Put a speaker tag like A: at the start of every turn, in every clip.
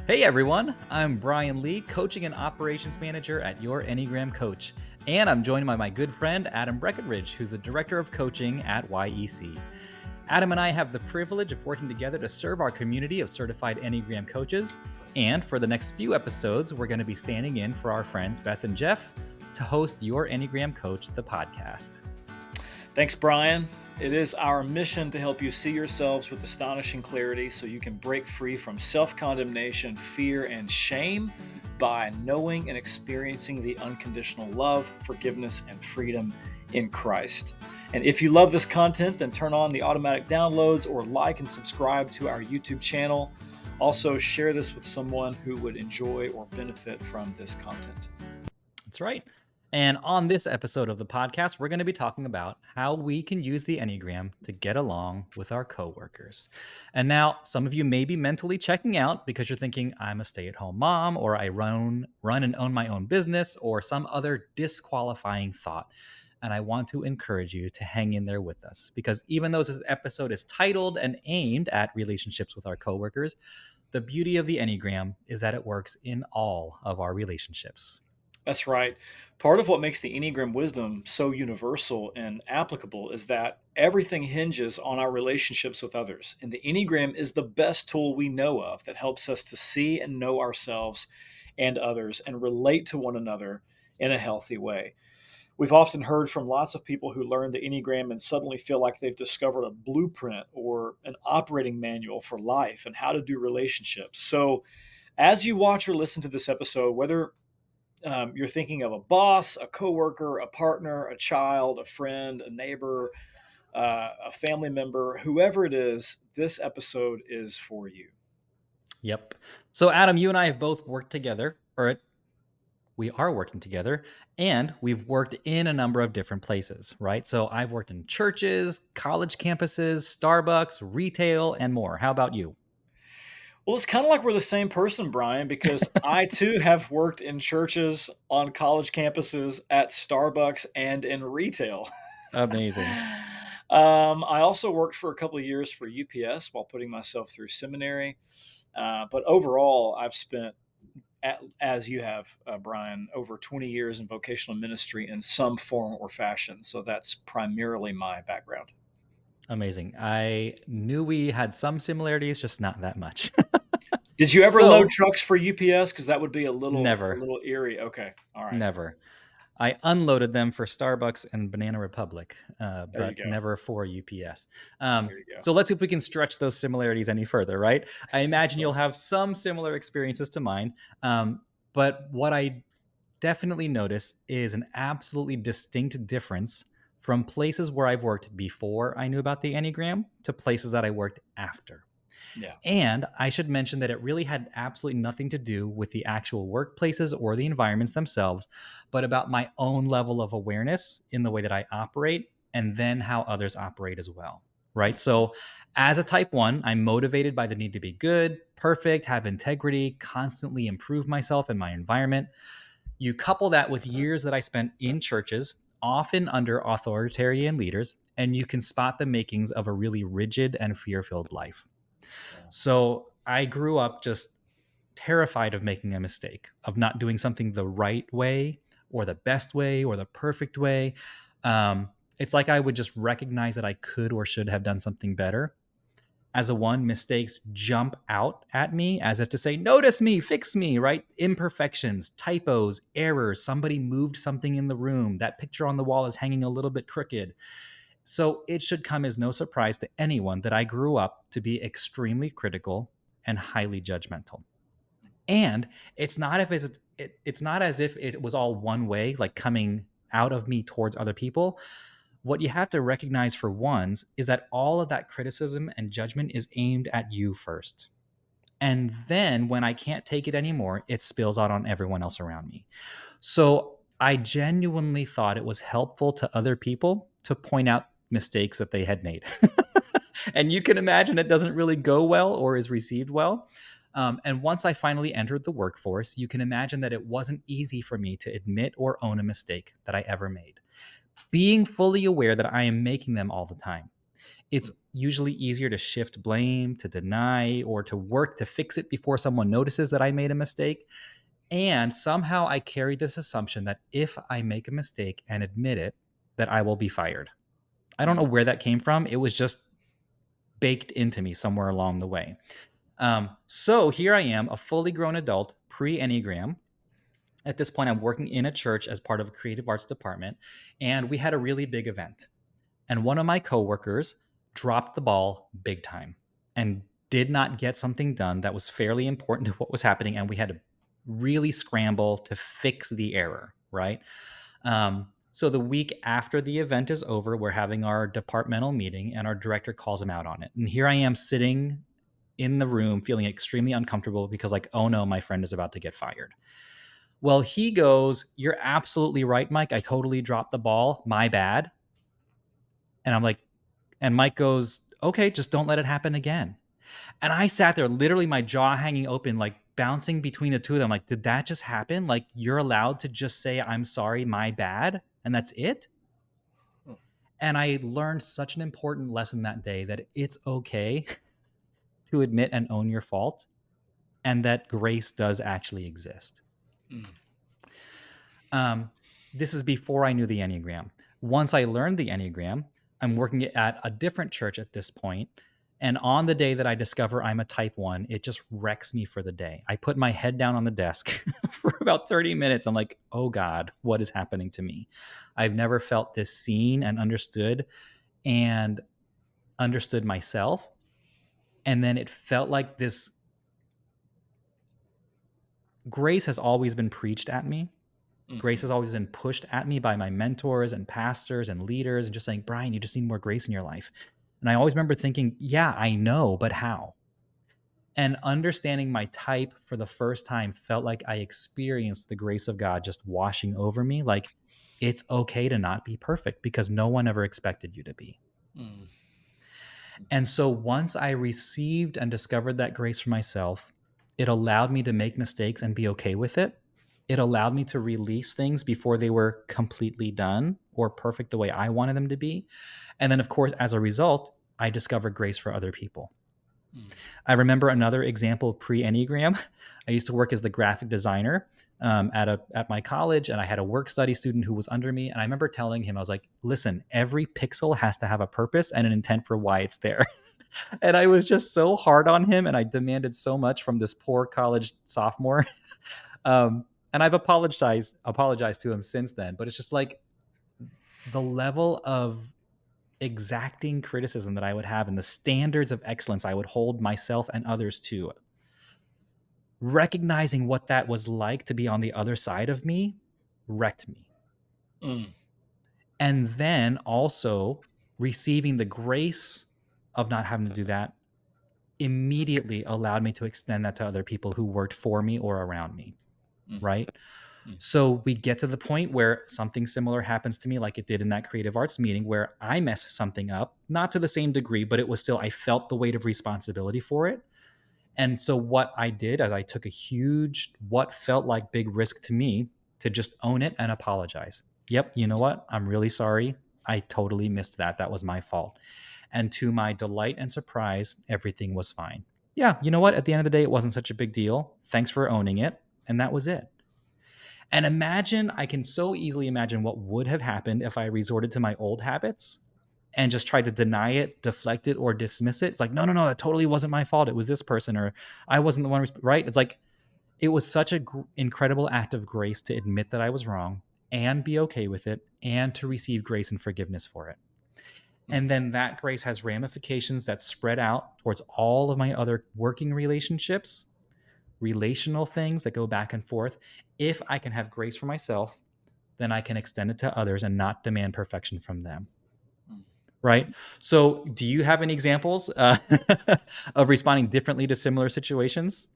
A: Hey everyone, I'm Brian Lee, Coaching and Operations Manager at Your Enneagram Coach. And I'm joined by my good friend Adam Breckenridge, who's the Director of Coaching at YEC. Adam and I have the privilege of working together to serve our community of certified Enneagram coaches. And for the next few episodes, we're going to be standing in for our friends Beth and Jeff to host Your Enneagram Coach, the podcast.
B: Thanks, Brian. It is our mission to help you see yourselves with astonishing clarity so you can break free from self-condemnation, fear, and shame by knowing and experiencing the unconditional love, forgiveness, and freedom in Christ. And if you love this content, then turn on the automatic downloads or like and subscribe to our YouTube channel. Also, share this with someone who would enjoy or benefit from this content.
A: That's right. And on this episode of the podcast, we're going to be talking about how we can use the Enneagram to get along with our coworkers. And now, some of you may be mentally checking out because you're thinking, I'm a stay-at-home mom, or I run and own my own business, or some other disqualifying thought. And I want to encourage you to hang in there with us, because even though this episode is titled and aimed at relationships with our coworkers, the beauty of the Enneagram is that it works in all of our relationships.
B: That's right. Part of what makes the Enneagram wisdom so universal and applicable is that everything hinges on our relationships with others. And the Enneagram is the best tool we know of that helps us to see and know ourselves and others and relate to one another in a healthy way. We've often heard from lots of people who learn the Enneagram and suddenly feel like they've discovered a blueprint or an operating manual for life and how to do relationships. So, as you watch or listen to this episode, whether you're thinking of a boss, a coworker, a partner, a child, a friend, a neighbor, a family member, whoever it is, this episode is for you.
A: Yep. So, Adam, you and I have both worked together, or we are working together, and we've worked in a number of different places, right? So, I've worked in churches, college campuses, Starbucks, retail, and more. How about you?
B: Well, it's kind of like we're the same person, Brian, because I too have worked in churches, on college campuses, at Starbucks, and in retail.
A: Amazing.
B: I also worked for a couple of years for UPS while putting myself through seminary. But overall, I've spent, as you have, Brian, over 20 years in vocational ministry in some form or fashion. So that's primarily my background.
A: Amazing. I knew we had some similarities, just not that much.
B: Did you ever load
A: So,
B: trucks for UPS? Because that would be a
A: never,
B: little eerie. Okay, all right,
A: never. I unloaded them for Starbucks and Banana Republic,
B: there you
A: but
B: go.
A: never for UPS.
B: There you go.
A: So let's see if we can stretch those similarities any further, right? I imagine you'll have some similar experiences to mine. But what I definitely notice is an absolutely distinct difference from places where I've worked before I knew about the Enneagram to places that I worked after.
B: Yeah.
A: And I should mention that it really had absolutely nothing to do with the actual workplaces or the environments themselves, but about my own level of awareness in the way that I operate and then how others operate as well. Right. So, as a type one, I'm motivated by the need to be good, perfect, have integrity, constantly improve myself and my environment. You couple that with years that I spent in churches, often under authoritarian leaders, and you can spot the makings of a really rigid and fear filled life.
B: Yeah.
A: So I grew up just terrified of making a mistake, of not doing something the right way or the best way or the perfect way. It's like I would just recognize that I could or should have done something better. As a one, mistakes jump out at me as if to say, notice me, fix me, right? Imperfections, typos, errors. Somebody moved something in the room. That picture on the wall is hanging a little bit crooked. So it should come as no surprise to anyone that I grew up to be extremely critical and highly judgmental. And it's not as if it was all one way, like coming out of me towards other people. What you have to recognize for ones is that all of that criticism and judgment is aimed at you first. And then when I can't take it anymore, it spills out on everyone else around me. So I genuinely thought it was helpful to other people to point out mistakes that they had made. And you can imagine it doesn't really go well or is received well. And once I finally entered the workforce, you can imagine that it wasn't easy for me to admit or own a mistake that I ever made. Being fully aware that I am making them all the time. It's usually easier to shift blame, to deny, or to work to fix it before someone notices that I made a mistake. And somehow I carried this assumption that if I make a mistake and admit it, that I will be fired. I don't know
B: Mm.
A: where that came from. It was just baked into me somewhere along the way. So here I am, a fully grown adult, pre Enneagram. At this point, I'm working in a church as part of a creative arts department, and we had a really big event. And one of my coworkers dropped the ball big time and did not get something done that was fairly important to what was happening. And we had to really scramble to fix the error, right? So the week after the event is over, we're having our departmental meeting, and our director calls him out on it. And here I am sitting in the room feeling extremely uncomfortable because, like, oh no, my friend is about to get fired. Well, he goes, "You're absolutely right, Mike. I totally dropped the ball. My bad." And I'm like, and Mike goes, "Okay, just don't let it happen again." And I sat there, literally my jaw hanging open, like bouncing between the two of them. Like, did that just happen? Like, you're allowed to just say, "I'm sorry, my bad," and that's it?
B: Mm.
A: And I learned such an important lesson that day, that it's okay to admit and own your fault, and that grace does actually exist.
B: Mm.
A: Um, this is before I knew the Enneagram. Once I learned the Enneagram, I'm working at a different church at this point. And on the day that I discover I'm a type one, it just wrecks me for the day. I put my head down on the desk for about 30 minutes. I'm like, oh God, what is happening to me? I've never felt this seen and understood myself. And then it felt like this grace has always been preached at me. Grace
B: Mhm.
A: has always been pushed at me by my mentors and pastors and leaders, and just saying, Brian, you just need more grace in your life. And I always remember thinking, yeah, I know, but how? And understanding my type for the first time felt like I experienced the grace of God just washing over me. Like, it's okay to not be perfect because no one ever expected you to be.
B: Mm.
A: And so once I received and discovered that grace for myself, it allowed me to make mistakes and be okay with it. It allowed me to release things before they were completely done or perfect the way I wanted them to be. And then, of course, as a result, I discovered grace for other people.
B: Mm.
A: I remember another example pre Enneagram. I used to work as the graphic designer at my college, and I had a work study student who was under me. And I remember telling him, I was like, "Listen, every pixel has to have a purpose and an intent for why it's there." And I was just so hard on him, and I demanded so much from this poor college sophomore. And I've apologized to him since then. But it's just like the level of exacting criticism that I would have and the standards of excellence I would hold myself and others to, recognizing what that was like to be on the other side of me, wrecked me.
B: Mm.
A: And then also receiving the grace of not having to do that immediately allowed me to extend that to other people who worked for me or around me,
B: Mhm.
A: right?
B: Mm.
A: So we get to the point where something similar happens to me, like it did in that creative arts meeting, where I mess something up, not to the same degree, but it was still, I felt the weight of responsibility for it. And so what I did is I took a huge, what felt like big risk to me, to just own it and apologize. Yep, you know what? I'm really sorry. I totally missed that. That was my fault. And to my delight and surprise, everything was fine. Yeah, you know what? At the end of the day, it wasn't such a big deal. Thanks for owning it. And that was it. And imagine, I can so easily imagine what would have happened if I resorted to my old habits and just tried to deny it, deflect it, or dismiss it. It's like, no, no, no, that totally wasn't my fault. It was this person, or I wasn't the one, right? It's like, it was such an incredible act of grace to admit that I was wrong and be okay with it and to receive grace and forgiveness for it.
B: Mm.
A: And then that grace has ramifications that spread out towards all of my other working relationships, relational things that go back and forth. If I can have grace for myself, then I can extend it to others and not demand perfection from them.
B: Mm.
A: Right. So, do you have any examples of responding differently to similar situations?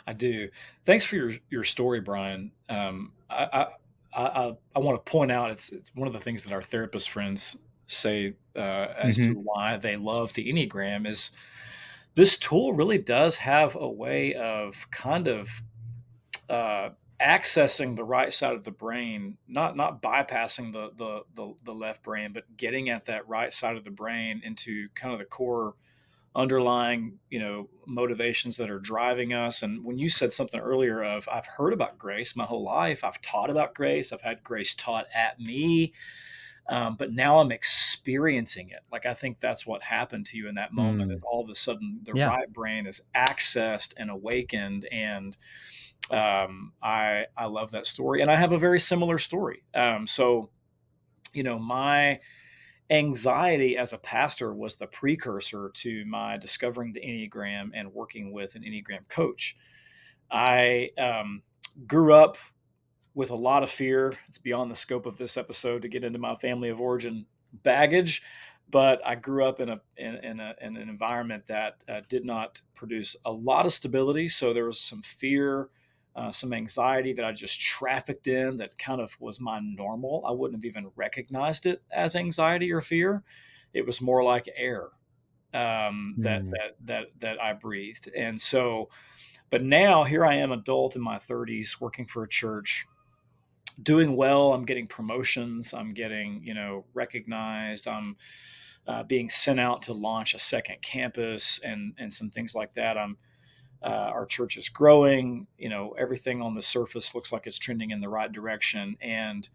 B: I do. Thanks for your story, Brian. I want to point out it's one of the things that our therapist friends say as to
A: Hmm.
B: why they love the Enneagram is this tool really does have a way of kind of uh, accessing the right side of the brain, not bypassing the left brain, but getting at that right side of the brain into kind of the core underlying, motivations that are driving us. And when you said something earlier of, I've heard about grace my whole life, I've taught about grace, I've had grace taught at me, but now I'm experiencing it. Like, I think that's what happened to you in that moment, is
A: Mm.
B: all of a sudden the
A: Yeah.
B: right brain is accessed and awakened. And I love that story, and I have a very similar story. So my anxiety as a pastor was the precursor to my discovering the Enneagram and working with an Enneagram coach. I grew up with a lot of fear. It's beyond the scope of this episode to get into my family of origin baggage, but I grew up in an environment that did not produce a lot of stability. So there was some fear, some anxiety that I just trafficked in that kind of was my normal. I wouldn't have even recognized it as anxiety or fear. It was more like air,
A: Mm.
B: that I breathed. And so, but now here I am, adult in my 30s, working for a church, doing well. I'm getting promotions. I'm getting, recognized. I'm being sent out to launch a second campus and some things like that. Our church is growing. Everything on the surface looks like it's trending in the right direction, and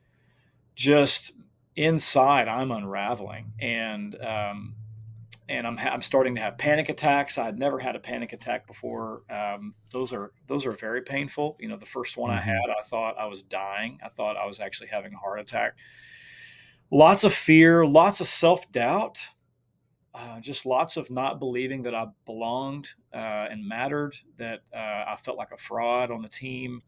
B: just inside, I'm unraveling. And I'm starting to have panic attacks. I had never had a panic attack before. Those are very painful. The first one I
A: Mhm.
B: had, I thought I was dying. I thought I was actually having a heart attack. Lots of fear, lots of self doubt, just lots of not believing that I belonged and mattered. That I felt like a fraud on the team,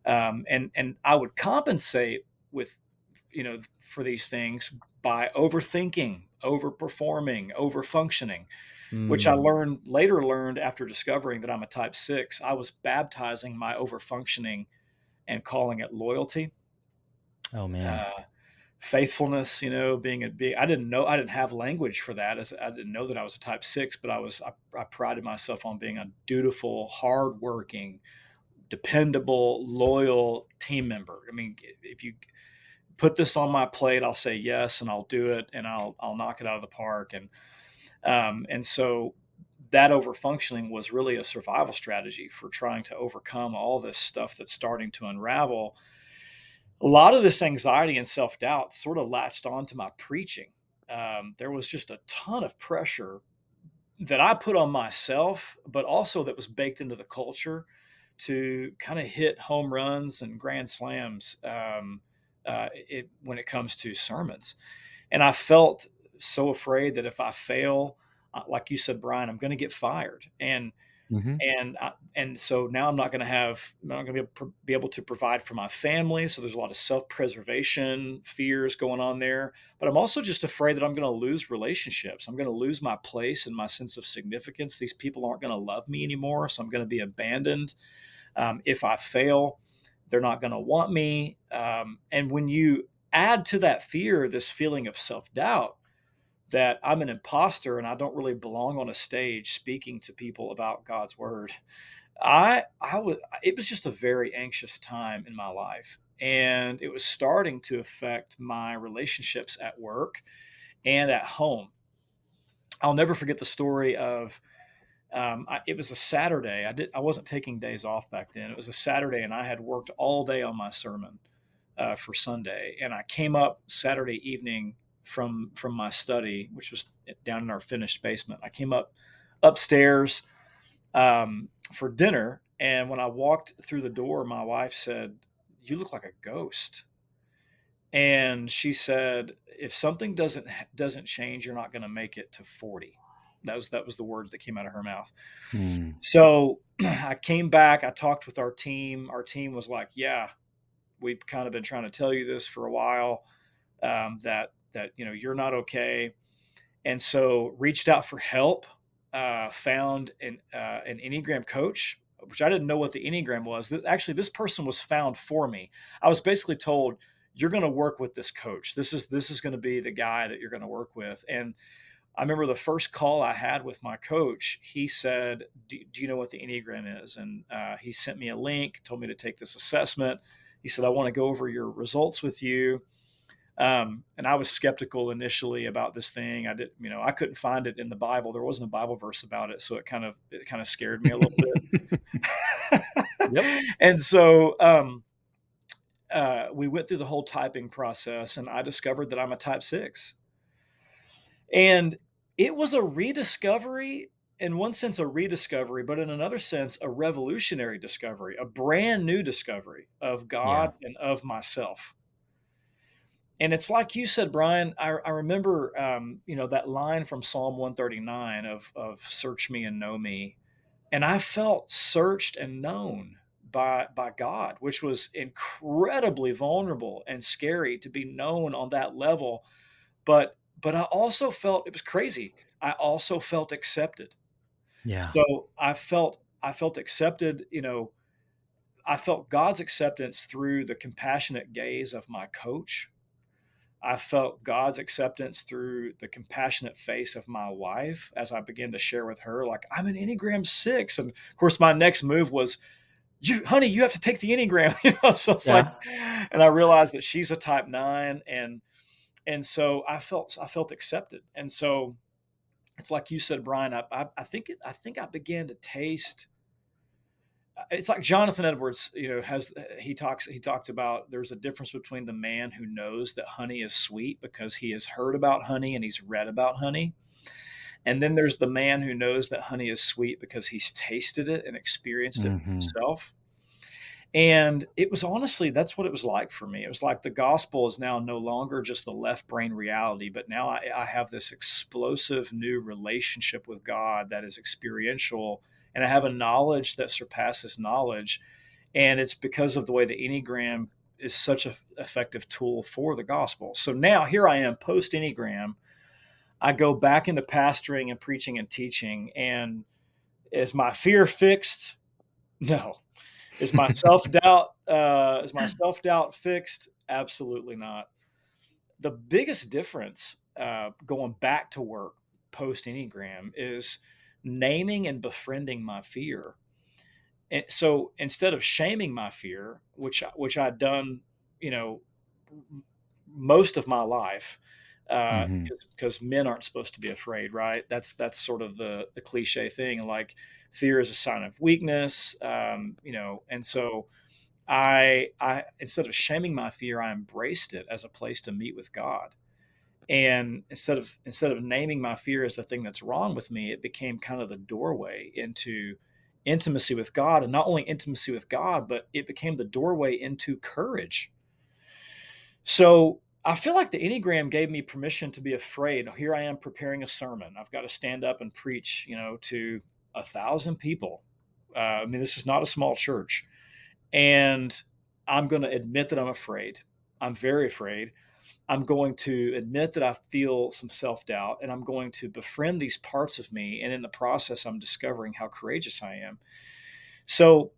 B: and I would compensate with, for these things by overthinking, overperforming, overfunctioning, which I
A: Mm.
B: later learned after discovering that I'm a type 6. I was baptizing my overfunctioning and calling it loyalty,
A: Oh, man.
B: uh, faithfulness. I didn't know, I didn't have language for that, as I didn't know that I was a type 6, but I prided myself on being a dutiful, hardworking, dependable, loyal team member. I mean, if you put this on my plate, I'll say yes, and I'll do it, and I'll knock it out of the park. And so that overfunctioning was really a survival strategy for trying to overcome all this stuff that's starting to unravel. A lot of this anxiety and self doubt sort of latched on to my preaching. There was just a ton of pressure that I put on myself, but also that was baked into the culture to kind of hit home runs and grand slams, when it comes to sermons. And I felt so afraid that if I fail, like you said, Brian, I'm going to get fired.
A: Mhm.
B: And so now I'm not going to be able to provide for my family. So there's a lot of self preservation fears going on there. But I'm also just afraid that I'm going to lose relationships. I'm going to lose my place and my sense of significance. These people aren't going to love me anymore. So I'm going to be abandoned. If I fail, they're not going to want me. And when you add to that fear this feeling of self doubt, that I'm an imposter and I don't really belong on a stage speaking to people about God's word. I was It was just a very anxious time in my life, and it was starting to affect my relationships at work and at home. I'll never forget the story of, it was a Saturday. I wasn't taking days off back then. It was a Saturday, and I had worked all day on my sermon for Sunday. And I came up Saturday evening from my study, which was down in our finished basement. I came up upstairs for dinner, and when I walked through the door, my wife said, "You look like a ghost." And she said, "If something doesn't change, you're not going to make it to 40." That was the words that came out of her mouth.
A: Mm.
B: So I came back. I talked with our team. Our team was like, "Yeah, we've kind of been trying to tell you this for a while, that you're not okay." And so reached out for help. Found an Enneagram coach, which I didn't know what the Enneagram was. Actually, this person was found for me. I was basically told, "You're going to work with this coach. This is going to be the guy that you're going to work with." And I remember the first call I had with my coach. He said, "Do you know what the Enneagram is?" And he sent me a link, told me to take this assessment. He said, "I want to go over your results with you." And I was skeptical initially about this thing. I did, I couldn't find it in the Bible. There wasn't a Bible verse about it, so it kind of scared me a little bit.
A: Yep.
B: And so we went through the whole typing process, and I discovered that I'm a type 6. And it was a rediscovery, in one sense, a rediscovery, but in another sense, a revolutionary discovery, a brand new discovery of God
A: Yeah.
B: and of myself. And it's like you said, Brian. I remember, that line from Psalm 139 of "Search me and know me," and I felt searched and known by God, which was incredibly vulnerable and scary to be known on that level. But I also felt it was crazy. I also felt accepted.
A: Yeah.
B: So I felt accepted. I felt God's acceptance through the compassionate gaze of my coach. I felt God's acceptance through the compassionate face of my wife as I began to share with her, like, I'm an Enneagram 6. And of course, my next move was, honey, you have to take the Enneagram. So it's like,
A: Yeah.
B: and I realized that she's a type 9. And so I felt accepted. And so it's like you said, Brian, I think I began to taste. It's like Jonathan Edwards, has he talked about there's a difference between the man who knows that honey is sweet because he has heard about honey and he's read about honey, and then there's the man who knows that honey is sweet because he's tasted it and experienced it
A: Hmm.
B: himself. And it was honestly, that's what it was like for me. It was like the gospel is now no longer just a left brain reality, but now I have this explosive new relationship with God that is experiential, and I have a knowledge that surpasses knowledge. And it's because of the way the Enneagram is such an effective tool for the gospel. So now here I am post Enneagram. I go back into pastoring and preaching and teaching. And is my fear fixed? No. Is my self doubt fixed? Absolutely not. The biggest difference, going back to work post Enneagram, is naming and befriending my fear. And so instead of shaming my fear, which I'd done, you know, most of my life,
A: Hmm.
B: because men aren't supposed to be afraid, right? That's sort of the cliche thing. Like, fear is a sign of weakness, and so I instead of shaming my fear, I embraced it as a place to meet with God. And instead of naming my fear as the thing that's wrong with me, it became kind of the doorway into intimacy with God, and not only intimacy with God, but it became the doorway into courage. So I feel like the Enneagram gave me permission to be afraid. Here I am preparing a sermon. I've got to stand up and preach, to 1,000 people. I mean, this is not a small church, and I'm going to admit that I'm afraid. I'm very afraid. I'm going to admit that I feel some self doubt, and I'm going to befriend these parts of me. And in the process, I'm discovering how courageous I am. So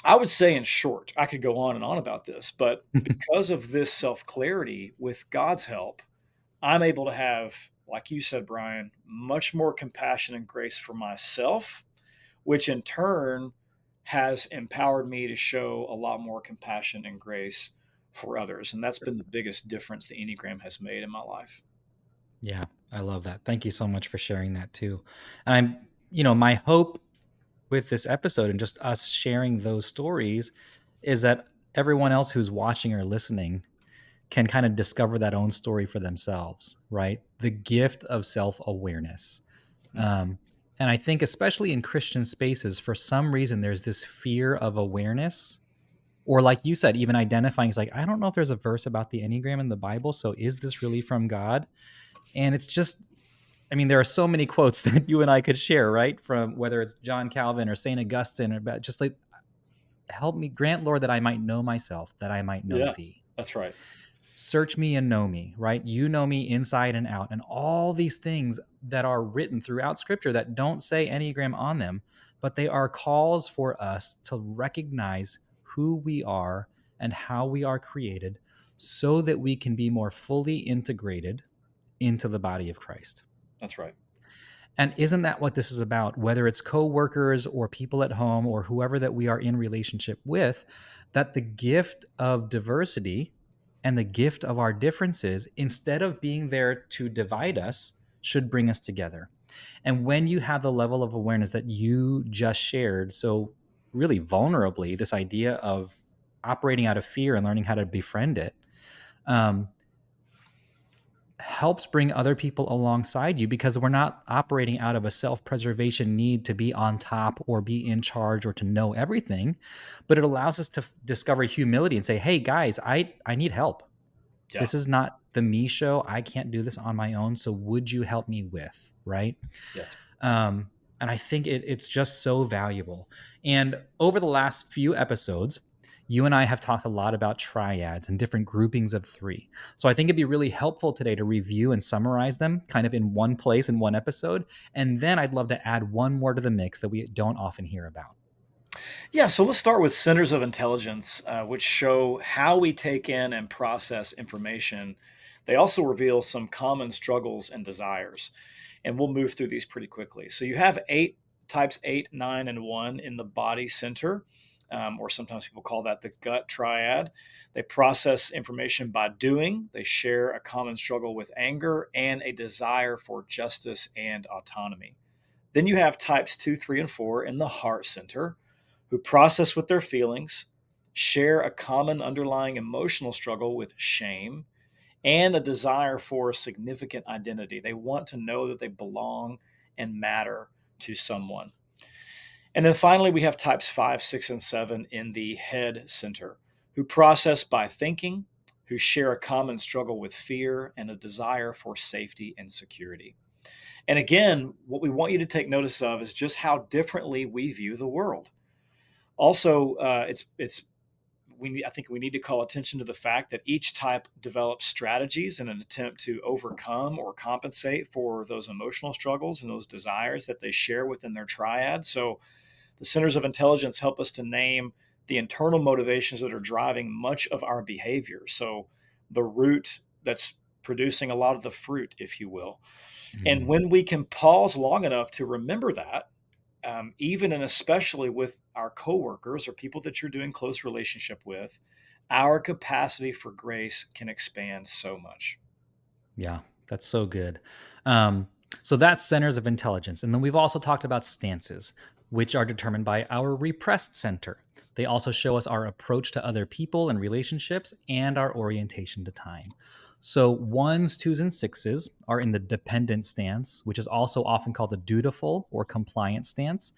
B: I would say, in short, I could go on and on about this, but because of this self clarity, with God's help, I'm able to have, like you said, Brian, much more compassion and grace for myself, which in turn has empowered me to show a lot more compassion and grace for others. And that's been the biggest difference the Enneagram has made in my life.
A: Yeah, I love that. Thank you so much for sharing that too. And my hope with this episode and just us sharing those stories is that everyone else who's watching or listening can kind of discover that own story for themselves, right? The gift of self awareness.
B: Mhm.
A: And I think, especially in Christian spaces, for some reason, there's this fear of awareness. Or, like you said, even identifying is like, I don't know if there's a verse about the Enneagram in the Bible. So, is this really from God? And it's just, I mean, there are so many quotes that you and I could share, right? From whether it's John Calvin or St. Augustine, about just like, help me, grant, Lord, that I might know myself, that I might know
B: Yeah,
A: thee.
B: that's right.
A: Search me and know me, right? You know me inside and out. And all these things that are written throughout scripture that don't say Enneagram on them, but they are calls for us to recognize who we are and how we are created so that we can be more fully integrated into the body of Christ.
B: That's right.
A: And isn't that what this is about? Whether it's coworkers or people at home or whoever that we are in relationship with, that the gift of diversity and the gift of our differences, instead of being there to divide us, should bring us together. And when you have the level of awareness that you just shared, so really vulnerably, this idea of operating out of fear and learning how to befriend it, um, helps bring other people alongside you because we're not operating out of a self-preservation need to be on top or be in charge or to know everything, but it allows us to discover humility and say, hey guys, I need help.
B: Yeah.
A: This is not the me show. I can't do this on my own, so would you help me with, right?
B: Yes.
A: um, and I think it's just so valuable. And over the last few episodes, you and I have talked a lot about triads and different groupings of three. So I think it'd be really helpful today to review and summarize them kind of in one place in one episode. And then I'd love to add one more to the mix that we don't often hear about.
B: Yeah, so let's start with centers of intelligence, which show how we take in and process information. They also reveal some common struggles and desires, and we'll move through these pretty quickly. So you have types 8, 9, and 1 in the body center, or sometimes people call that the gut triad. They process information by doing, they share a common struggle with anger and a desire for justice and autonomy. Then you have types 2, 3, and 4 in the heart center, who process with their feelings, share a common underlying emotional struggle with shame, and a desire for significant identity. They want to know that they belong and matter to someone. And then finally, we have types 5, 6, and 7 in the head center, who process by thinking, who share a common struggle with fear and a desire for safety and security. And again, what we want you to take notice of is just how differently we view the world. Also, I think we need to call attention to the fact that each type develops strategies in an attempt to overcome or compensate for those emotional struggles and those desires that they share within their triad. So, the centers of intelligence help us to name the internal motivations that are driving much of our behavior. So, the root that's producing a lot of the fruit, if you will. And
A: Mm,
B: when we can pause long enough to remember that, even and especially with our coworkers or people that you're doing close relationship with, our capacity for grace can expand so much.
A: yeah, that's so good. Um, so that's centers of intelligence. And then we've also talked about stances, which are determined by our repressed center. They also show us our approach to other people and relationships and our orientation to time. So ones, twos, and sixes are in the dependent stance, which is also often called the dutiful or compliant stance.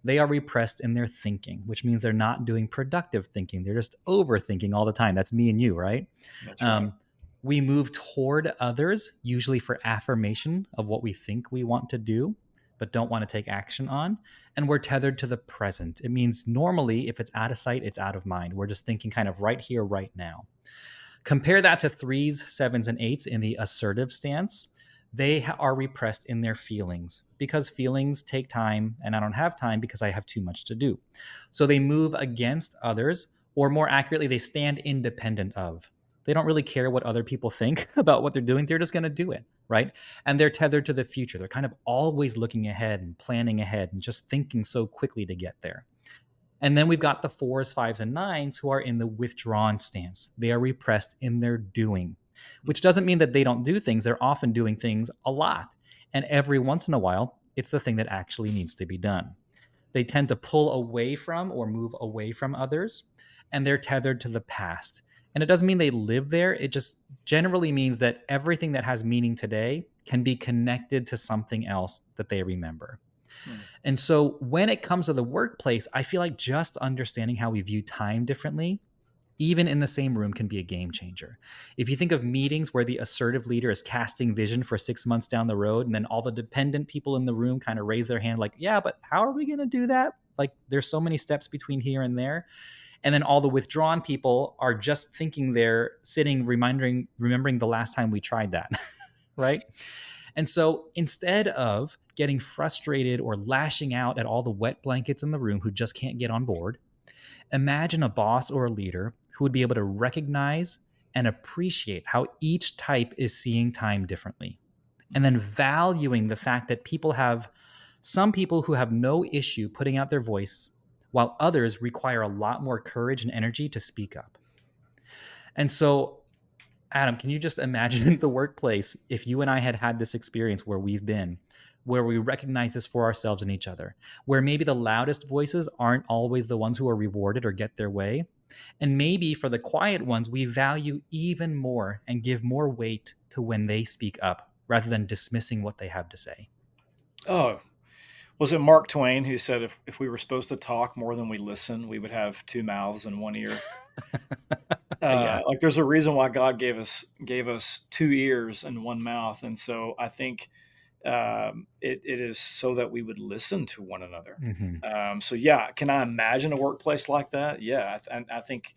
A: They are repressed in their thinking, which means they're not doing productive thinking. They're just overthinking all the time. That's me and you, right?
B: That's right.
A: Um, we move toward others, usually for affirmation of what we think we want to do, but don't want to take action on. And we're tethered to the present. It means normally, if it's out of sight, it's out of mind. We're just thinking kind of right here, right now. Compare that to threes, sevens, and eights in the assertive stance. They are repressed in their feelings because feelings take time, and I don't have time because I have too much to do. So they move against others, or more accurately, they stand independent of. They don't really care what other people think about what they're doing. They're just going to do it, right? And they're tethered to the future. They're kind of always looking ahead and planning ahead and just thinking so quickly to get there. And then we've got the fours, fives, and nines who are in the withdrawn stance. They are repressed in their doing, which doesn't mean that they don't do things. They're often doing things a lot. And every once in a while, it's the thing that actually needs to be done. They tend to pull away from or move away from others, and they're tethered to the past. And it doesn't mean they live there. It just generally means that everything that has meaning today can be connected to something else that they remember.
B: Hmm.
A: And so when it comes to the workplace, I feel like just understanding how we view time differently, even in the same room, can be a game changer. If you think of meetings where the assertive leader is casting vision for 6 months down the road, and then all the dependent people in the room kind of raise their hand, like, yeah, but how are we going to do that? Like, there's so many steps between here and there. And then all the withdrawn people are just thinking they're sitting, remembering the last time we tried that, right? And so instead of getting frustrated or lashing out at all the wet blankets in the room who just can't get on board, imagine a boss or a leader who would be able to recognize and appreciate how each type is seeing time differently. and then valuing the fact that some people who have no issue putting out their voice, while others require a lot more courage and energy to speak up. And so, Adam, can you just imagine the workplace if you and I had had this experience where we've been, where we recognize this for ourselves and each other, where maybe the loudest voices aren't always the ones who are rewarded or get their way. And maybe for the quiet ones, we value even more and give more weight to when they speak up rather than dismissing what they have to say.
B: Oh, was it Mark Twain who said if we were supposed to talk more than we listen, we would have two mouths and one ear?
A: Yeah.
B: Like there's a reason why God gave us two ears and one mouth, and so I think it is so that we would listen to one another.
A: Hmm.
B: So yeah, can I imagine a workplace like that? Yeah, I think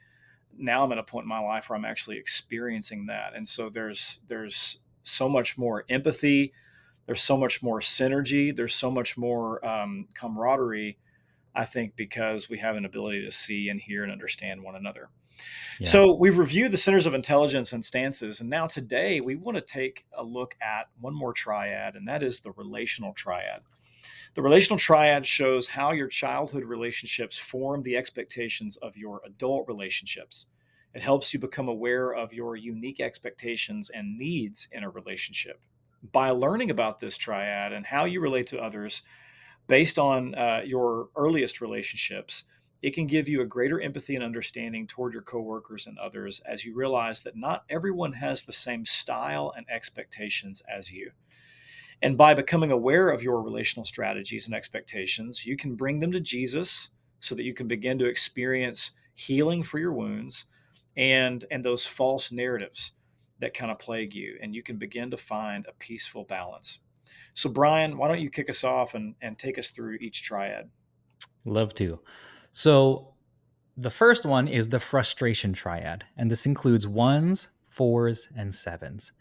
B: now I'm at a point in my life where I'm actually experiencing that, and so there's so much more empathy, there's so much more synergy, there's so much more camaraderie. I think because we have an ability to see and hear and understand one another.
A: Yeah.
B: So we've reviewed the centers of intelligence and stances, and now today we want to take a look at one more triad, and that is the relational triad. The relational triad shows how your childhood relationships form the expectations of your adult relationships. It helps you become aware of your unique expectations and needs in a relationship. By learning about this triad and how you relate to others based on your earliest relationships, it can give you a greater empathy and understanding toward your coworkers and others as you realize that not everyone has the same style and expectations as you. And by becoming aware of your relational strategies and expectations, you can bring them to Jesus so that you can begin to experience healing for your wounds and those false narratives that kind of plague you. And you can begin to find a peaceful balance. So, Brian, why don't you kick us off and take us through each triad?
A: Love to. So, the first one is the frustration triad, and this includes ones, fours, and sevens.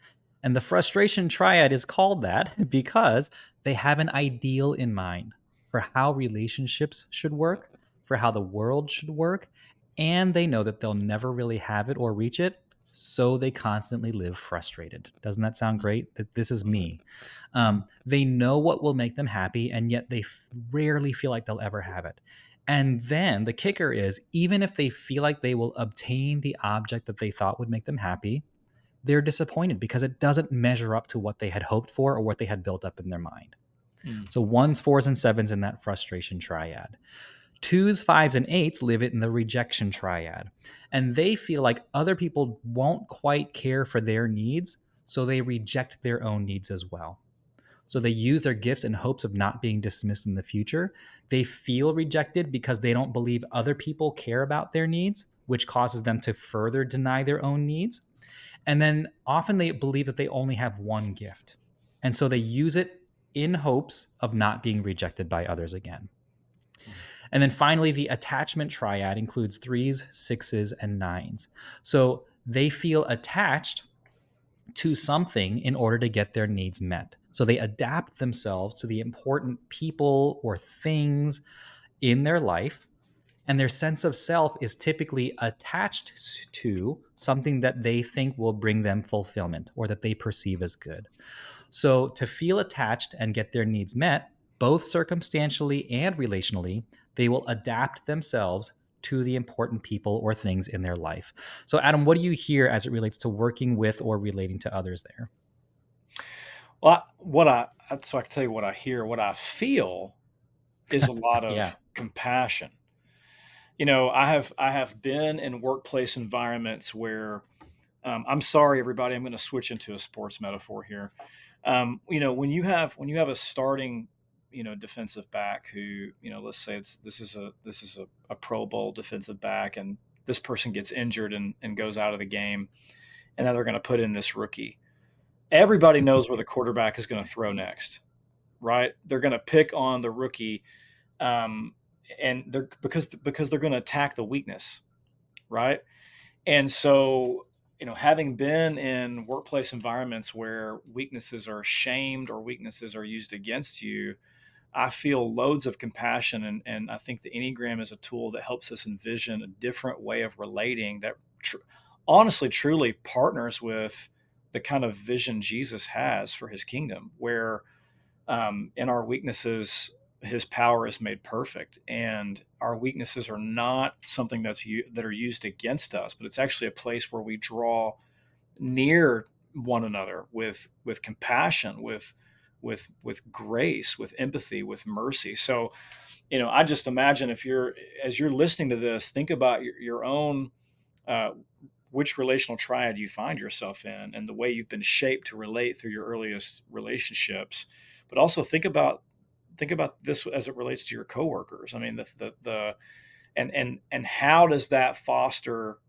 A: And the frustration triad is called that because they have an ideal in mind for how relationships should work, for how the world should work, and they know that they'll never really have it or reach it, so they constantly live frustrated. Doesn't that sound great? This is me. They know what will make them happy, and yet they rarely feel like they'll ever have it. And then the kicker is, even if they feel like they will obtain the object that they thought would make them happy, they're disappointed because it doesn't measure up to what they had hoped for or what they had built up in their mind.
B: Mm,
A: So ones, fours, and sevens in that frustration triad. Twos, fives, and eights live it in the rejection triad. And they feel like other people won't quite care for their needs, so they reject their own needs as well. So they use their gifts in hopes of not being dismissed in the future. They feel rejected because they don't believe other people care about their needs, which causes them to further deny their own needs. And then often they believe that they only have one gift. And so they use it in hopes of not being rejected by others again.
B: mm,
A: And then finally, the attachment triad includes threes, sixes, and nines. So they feel attached to something in order to get their needs met. So they adapt themselves to the important people or things in their life. And their sense of self is typically attached to something that they think will bring them fulfillment or that they perceive as good. So to feel attached and get their needs met, both circumstantially and relationally, they will adapt themselves to the important people or things in their life. So, Adam, what do you hear as it relates to working with or relating to others there?
B: Well, what I so I can tell you what I hear. What I feel is a lot
A: Yeah.
B: of compassion. I have been in workplace environments where I'm sorry, everybody. I'm going to switch into a sports metaphor here. When you have a starting, defensive back who, let's say this is a Pro Bowl defensive back, and this person gets injured and goes out of the game, and then they're going to put in this rookie. Everybody knows where the quarterback is going to throw next, right? They're going to pick on the rookie, um, and because they're going to attack the weakness, right? And so, having been in workplace environments where weaknesses are shamed or weaknesses are used against you, I feel loads of compassion. And I think the Enneagram is a tool that helps us envision a different way of relating that honestly, truly partners with the kind of vision Jesus has for his kingdom, where in our weaknesses, his power is made perfect, and our weaknesses are not something that are used against us, but it's actually a place where we draw near one another with compassion, with grace, with empathy, with mercy. So, I just imagine, if you're as you're listening to this, think about your own, uh, which relational triad you find yourself in, and the way you've been shaped to relate through your earliest relationships. But also think about this as it relates to your coworkers. I mean, the and how does that foster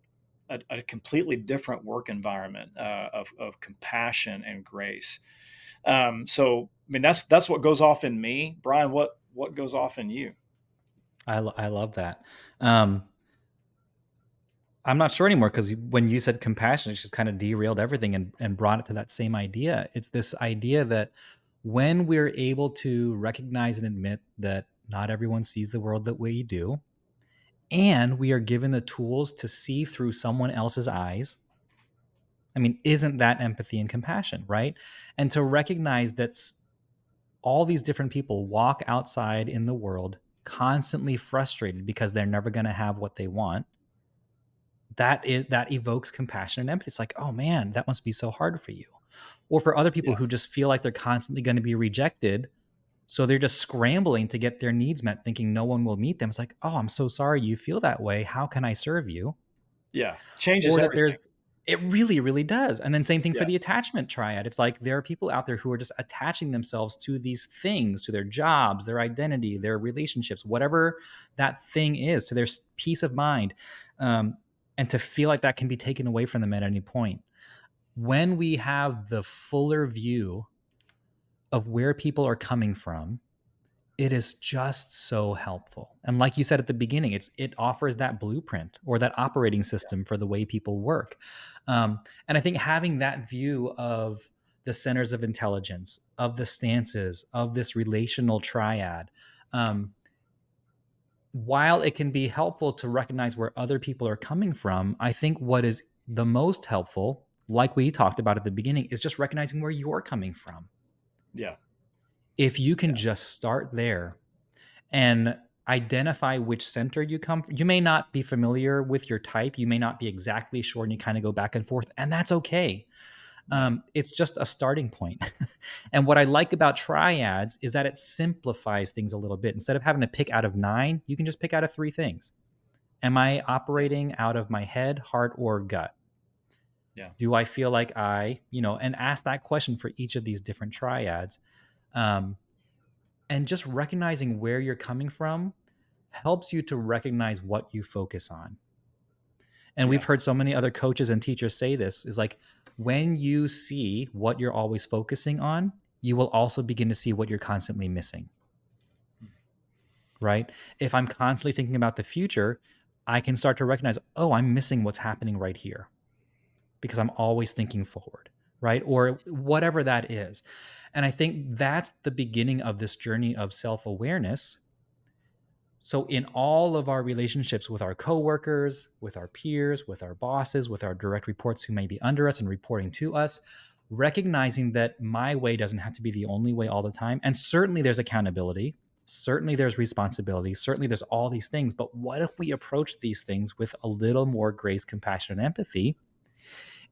B: a completely different work environment, of compassion and grace? So, I mean, that's what goes off in me, Brian. What goes off in you?
A: I love that. Um, I'm not sure anymore because when you said compassion, it just kind of derailed everything and brought it to that same idea. It's this idea that when we're able to recognize and admit that not everyone sees the world that we do, and we are given the tools to see through someone else's eyes. I mean, isn't that empathy and compassion, right? And to recognize that all these different people walk outside in the world constantly frustrated because they're never going to have what they want. That evokes compassion and empathy. It's like, oh man, that must be so hard for you. Or for other people
B: Yeah,
A: who just feel like they're constantly going to be rejected, so they're just scrambling to get their needs met, thinking no one will meet them. It's like, oh, I'm so sorry you feel that way. How can I serve you?
B: yeah, changes
A: Or that
B: everything.
A: there's it really, really does. And then same thing for
B: Yeah,
A: the attachment triad. It's like there are people out there who are just attaching themselves to these things, to their jobs, their identity, their relationships, whatever that thing is, to their peace of mind, um, and to feel like that can be taken away from them at any point. When we have the fuller view of where people are coming from, it is just so helpful. And like you said at the beginning, it offers that blueprint or that operating system for the way people work. And I think having that view of the centers of intelligence, of the stances, of this relational triad, um, while it can be helpful to recognize where other people are coming from, I think what is the most helpful, like we talked about at the beginning, is just recognizing where you're coming from.
B: yeah,
A: If you can
B: yeah,
A: just start there and identify which center you come from. You may not be familiar with your type. You may not be exactly sure, and you kind of go back and forth, and that's okay.
B: yeah,
A: It's just a starting point. And what I like about triads is that it simplifies things a little bit. Instead of having to pick out of 9, you can just pick out of 3 things. Am I
B: yeah,
A: operating out of my head, heart, or gut?
B: yeah,
A: Do I feel like and ask that question for each of these different triads. Um, and just recognizing where you're coming from helps you to recognize what you focus on. And we've
B: yeah,
A: heard so many other coaches and teachers say this is like when you see what you're always focusing on, you will also begin to see what you're constantly missing, right? If I'm constantly thinking about the future, I can start to recognize, oh, I'm missing what's happening right here because I'm always thinking forward, right? Or whatever that is. And I think that's the beginning of this journey of self awareness. So, in all of our relationships with our coworkers, with our peers, with our bosses, with our direct reports who may be under us and reporting to us, recognizing that my way doesn't have to be the only way all the time. And certainly there's accountability, certainly there's responsibility, certainly there's all these things. But what if we approach these things with a little more grace, compassion, and empathy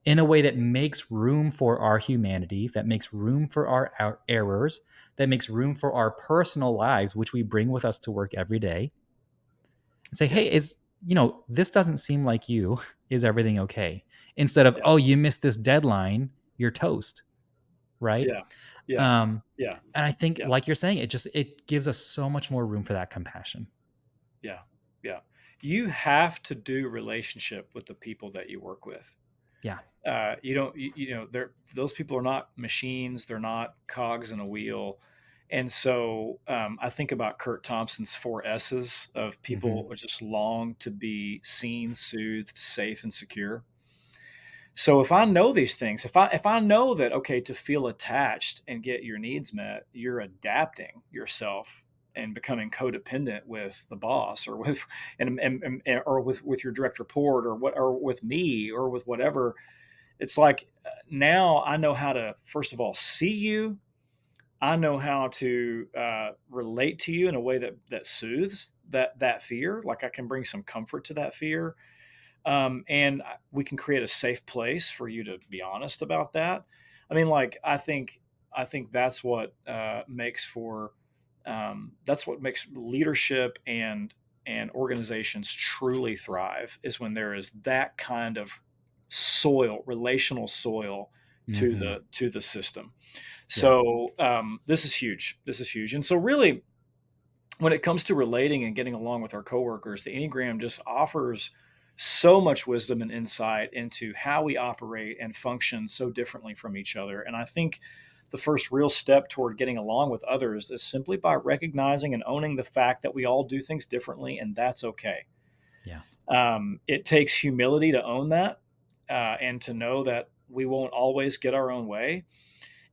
A: in a way that makes room for our humanity, that makes room for our errors, that makes room for our personal lives, which we bring with us to work every day? And say,
B: yeah,
A: hey, this doesn't seem like you. Is everything okay? Instead of,
B: yeah,
A: oh, you missed this deadline, you're toast, right?
B: yeah, yeah,
A: Um,
B: yeah,
A: and I think,
B: yeah,
A: like you're saying, it gives us so much more room for that compassion.
B: yeah, yeah. You have to do relationship with the people that you work with.
A: Yeah.
B: You don't, they're those people are not machines. They're not cogs in a wheel. And so, I think about Kurt Thompson's 4 S's of
A: Hmm.
B: people who just long to be seen, soothed, safe, and secure. So if I know these things, if I know that, okay, to feel attached and get your needs met, you're adapting yourself and becoming codependent with the boss, or with or with your direct report, or with me, or with whatever. It's like now I know how to, first of all, see you. I know how to relate to you in a way that soothes that fear. Like I can bring some comfort to that fear, and we can create a safe place for you to be honest about that. I mean, like I think that's what makes leadership and organizations truly thrive is when there is that kind of soil, relational soil
A: Hmm.
B: to the system.
A: Yeah.
B: So this is huge. This is huge. And so really, when it comes to relating and getting along with our coworkers, the Enneagram just offers so much wisdom and insight into how we operate and function so differently from each other. And I think the first real step toward getting along with others is simply by recognizing and owning the fact that we all do things differently, and that's okay.
A: Yeah.
B: It takes humility to own that and to know that we won't always get our own way.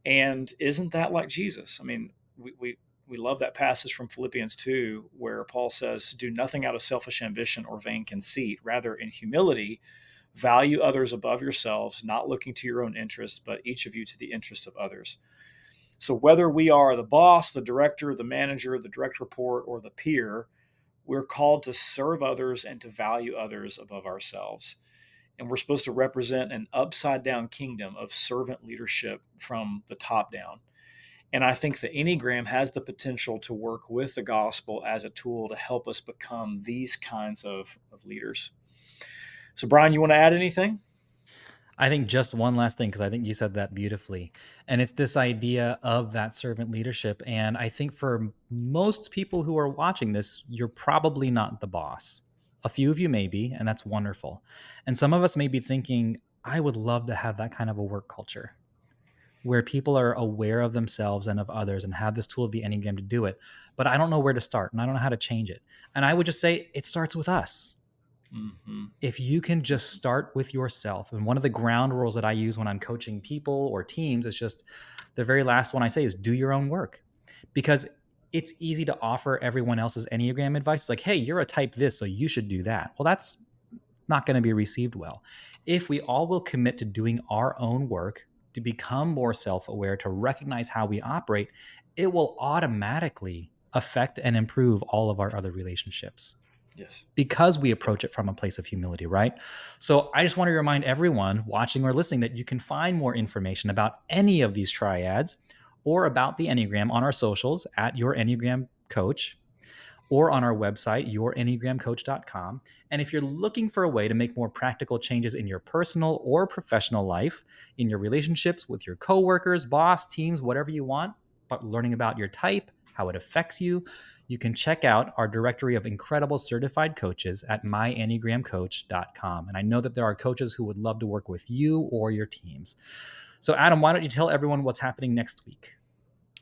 B: And isn't that like Jesus? I mean, we love that passage from Philippians 2 where Paul says, do nothing out of selfish ambition or vain conceit. Rather, in humility, value others above yourselves, not looking to your own interest, but each of you to the interest of others. So, whether we are the boss, the director, the manager, the direct report, or the peer, we're called to serve others and to value others above ourselves. And we're supposed to represent an upside down kingdom of servant leadership from the top down. And I think the Enneagram has the potential to work with the gospel as a tool to help us become these kinds of leaders. So, Brian, you want to add anything?
A: I think just one last thing, because I think you said that beautifully. And it's this idea of that servant leadership. And I think for most people who are watching this, you're probably not the boss. A few of you may be, and that's wonderful. And some of us may be thinking, I would love to have that kind of a work culture where people are aware of themselves and of others and have this tool of the Enneagram to do it. But I don't know where to start and I don't know how to change it. And I would just say it starts with us.
B: Mm-hmm.
A: If you can just start with yourself, and one of the ground rules that I use when I'm coaching people or teams is just the very last one I say is do your own work, because it's easy to offer everyone else's Enneagram advice. It's like, hey, you're a type this, so you should do that. Well, that's not going to be received well. If we all will commit to doing our own work, to become more self aware, to recognize how we operate, it will automatically affect and improve all of our other relationships
B: Yes.
A: because we approach it from a place of humility, right? So I just want to remind everyone watching or listening that you can find more information about any of these triads or about the Enneagram on our socials at Your Enneagram Coach or on our website, yourenneagramcoach.com. And if you're looking for a way to make more practical changes in your personal or professional life, in your relationships with your coworkers, boss, teams, whatever you want, but learning about your type, how it affects you, you can check out our directory of incredible certified coaches at myenneagramcoach.com. And I know that there are coaches who would love to work with you or your teams. So, Adam, why don't you tell everyone what's happening next week?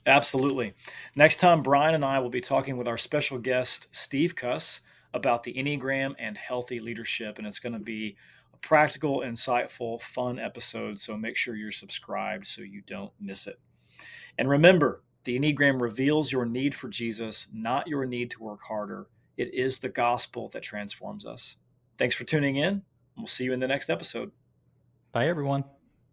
B: Absolutely. Next time, Brian and I will be talking with our special guest, Steve Cuss, about the Enneagram and healthy leadership. And it's going to be a practical, insightful, fun episode. So make sure you're subscribed so you don't miss it. And remember, the Enneagram reveals your need for Jesus, not your need to work harder. It is the gospel that transforms us. Thanks for tuning in. We'll see you in the next episode.
A: Bye, everyone.